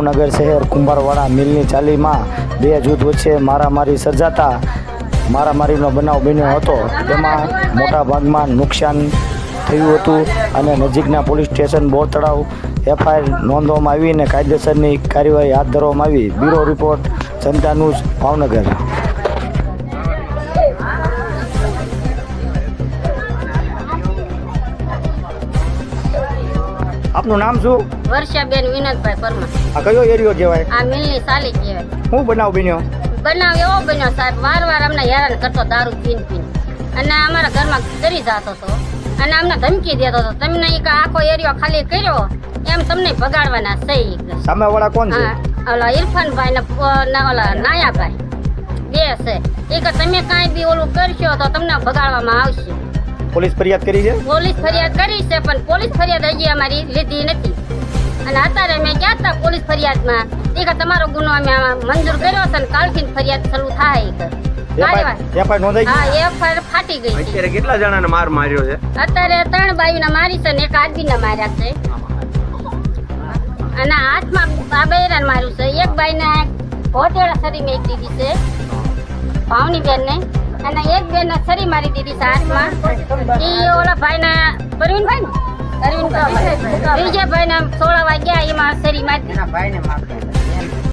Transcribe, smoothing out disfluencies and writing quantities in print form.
ભાવનગર શહેર કુંભારવાડા મિલની ચાલીમાં બે જૂથ વચ્ચે મારામારી સર્જાતા મારામારીનો બનાવ બન્યો હતો। તેમાં મોટા ભાગમાં નુકસાન થયું હતું અને નજીકના પોલીસ સ્ટેશન બોર તળાવ એફઆઈઆર નોંધવામાં આવી અને કાયદેસરની કાર્યવાહી હાથ ધરવામાં આવી। બ્યુરો રિપોર્ટ જનતા ન્યૂઝ ભાવનગર। આપનું નામ શું? વર્ષાબેન વિનોદભાઈ પરમાર। આ કયો એરિયો કહેવાય? આ મિલની સાલી કહેવાય। શું બનાવ બન્યો? બનાવ એવો બન્યો સાહેબ, વાર અમને હેરાન કરતો દારૂ પીને અને અમારા ઘરમાં કરી જતો હતો અને અમને ધમકી દેતો હતો, તમને આખો એરિયો ખાલી કર્યો એમ તમને ભગાડવાના છે। સામેવાળા કોણ છે? ઓલા ઇરફાનભાઈ ને ઓલા નાયાભાઈ બે છે। કે તમે કાંઈ બી ઓલું કરશો તો તમને ભગાડવામાં આવશે। પોલીસ ફરિયાદ કરી છે? પોલીસ ફરિયાદ કરી છે પણ પોલીસ ફરિયાદ હજી અમારી લીધી નથી અને અત્યારે મેં ગયા હતા પોલીસ ફરિયાદમાં કે તમારો ગુનો અમે મંજૂર કર્યો છે અને કાલથી ફરિયાદ શરૂ થાય। એફઆઈઆર નોંધાઈ ગઈ? હા, એફઆઈઆર ફાટી ગઈ છે। અત્યારે કેટલા જણાને માર માર્યો છે? અત્યારે 3 બાયુને મારી છે ને 1 આદમીને માર્યા છે અને હાથમાં આ બૈરાને માર્યું છે। એક બાઈને હોટેડા સરી મેક દીધી છે ભાવની બેનને અને એક બેનને સરી મારી દીધી છે હાથમાં। ઈ ઓલા ભાઈને પરવીનભાઈ ને બીજા ભાઈને 16 વાગ્યા એમાં સરી મારી દીધી।